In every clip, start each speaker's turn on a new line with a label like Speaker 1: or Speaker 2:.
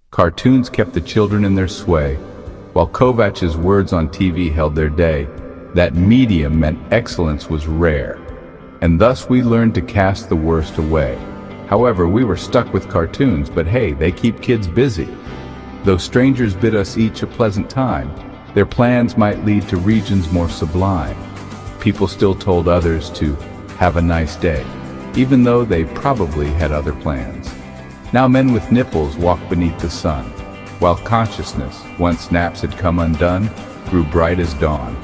Speaker 1: Cartoons kept the children in their sway, while Kovach's words on TV held their day. That medium meant excellence was rare, and thus we learned to cast the worst away. However, we were stuck with cartoons, but hey, they keep kids busy. Though strangers bid us each a pleasant time, their plans might lead to regions more sublime. People still told others to have a nice day, even though they probably had other plans. Now men with nipples walk beneath the sun, while consciousness, once naps had come undone, grew bright as dawn.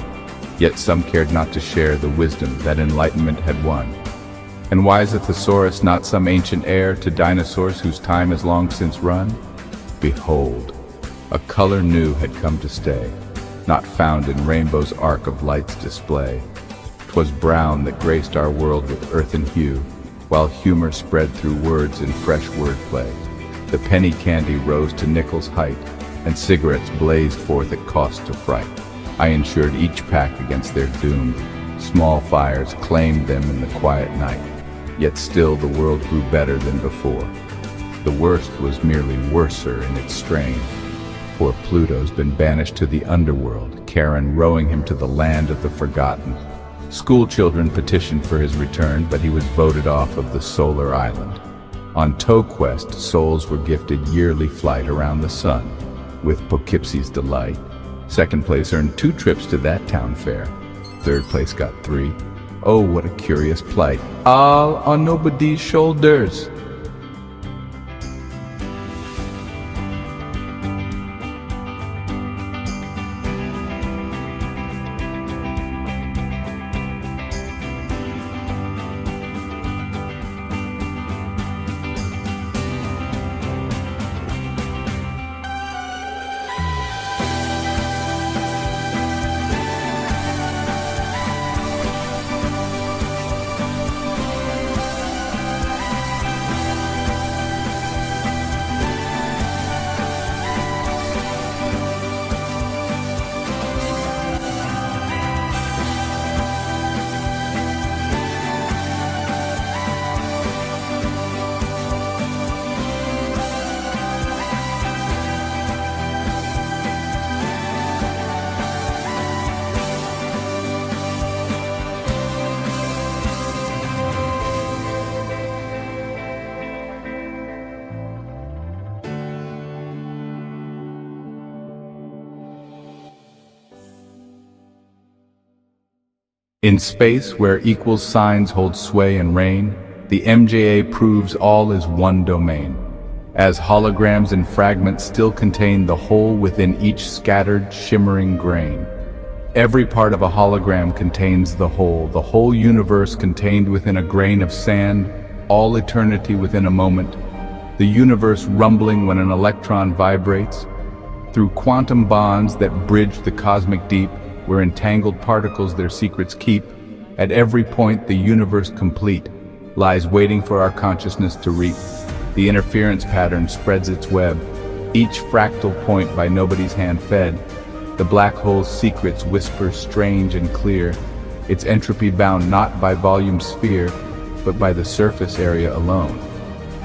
Speaker 1: Yet some cared not to share the wisdom that enlightenment had won. And why is a thesaurus not some ancient heir to dinosaurs whose time has long since run? Behold, a color new had come to stay, not found in rainbow's arc of light's display. 'Twas brown that graced our world with earthen hue, while humor spread through words in fresh wordplay. The penny candy rose to nickel's height, and cigarettes blazed forth at cost to fright. I insured each pack against their doom. Small fires claimed them in the quiet night, yet still the world grew better than before. The worst was merely worser in its strain. Poor Pluto's been banished to the underworld, Charon rowing him to the land of the forgotten. School children petitioned for his return, but he was voted off of the solar island. On Toe Quest, souls were gifted yearly flight around the sun, with Poughkeepsie's delight. Second place earned 2 trips to that town fair. Third place got 3. Oh, what a curious plight. All on nobody's shoulders. In space, where equal signs hold sway and reign, the MJA proves all is one domain, as holograms and fragments still contain the whole within each scattered, shimmering grain. Every part of a hologram contains the whole universe contained within a grain of sand, all eternity within a moment, the universe rumbling when an electron vibrates. Through quantum bonds that bridge the cosmic deep, where entangled particles their secrets keep, at every point the universe complete lies waiting for our consciousness to reap. The interference pattern spreads its web, each fractal point by nobody's hand fed. The black hole's secrets whisper strange and clear, its entropy bound not by volume sphere, but by the surface area alone.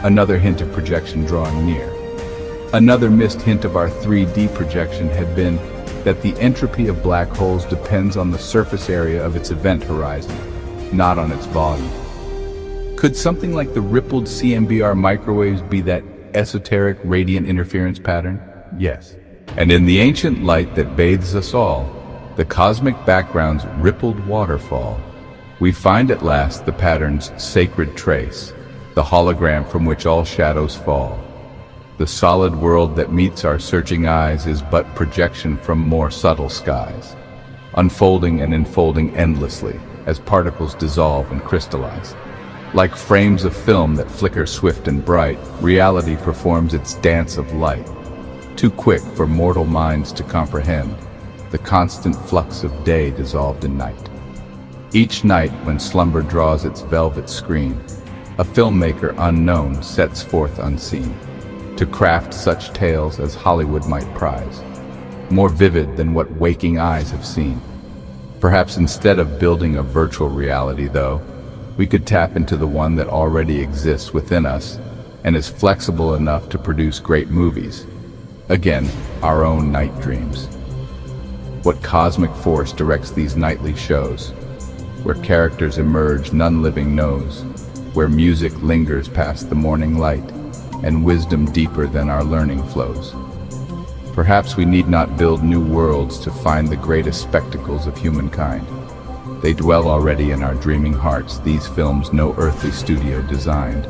Speaker 1: Another hint of projection drawing near. Another missed hint of our 3D projection had been that the entropy of black holes depends on the surface area of its event horizon, not on its volume. Could something like the rippled CMBR microwaves be that esoteric radiant interference pattern? Yes. And in the ancient light that bathes us all, the cosmic background's rippled waterfall, we find at last the pattern's sacred trace, the hologram from which all shadows fall. The solid world that meets our searching eyes is but projection from more subtle skies, unfolding and enfolding endlessly as particles dissolve and crystallize. Like frames of film that flicker swift and bright, reality performs its dance of light, too quick for mortal minds to comprehend, the constant flux of day dissolved in night. Each night when slumber draws its velvet screen, a filmmaker unknown sets forth unseen, to craft such tales as Hollywood might prize, more vivid than what waking eyes have seen. Perhaps instead of building a virtual reality, though, we could tap into the one that already exists within us and is flexible enough to produce great movies, Again, our own night dreams. What cosmic force directs these nightly shows? Where characters emerge none living knows, where music lingers past the morning light, and wisdom deeper than our learning flows. Perhaps we need not build new worlds to find the greatest spectacles of humankind. They dwell already in our dreaming hearts, these films no earthly studio designed.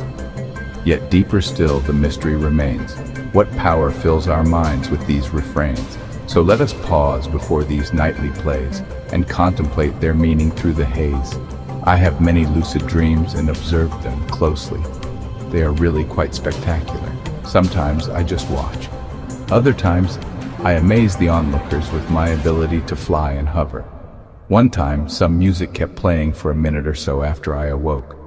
Speaker 1: Yet deeper still the mystery remains. What power fills our minds with these refrains? So let us pause before these nightly plays and contemplate their meaning through the haze. I have many lucid dreams and observed them closely. They are really quite spectacular. Sometimes I just watch. Other times, I amaze the onlookers with my ability to fly and hover. One time, some music kept playing for a minute or so after I awoke.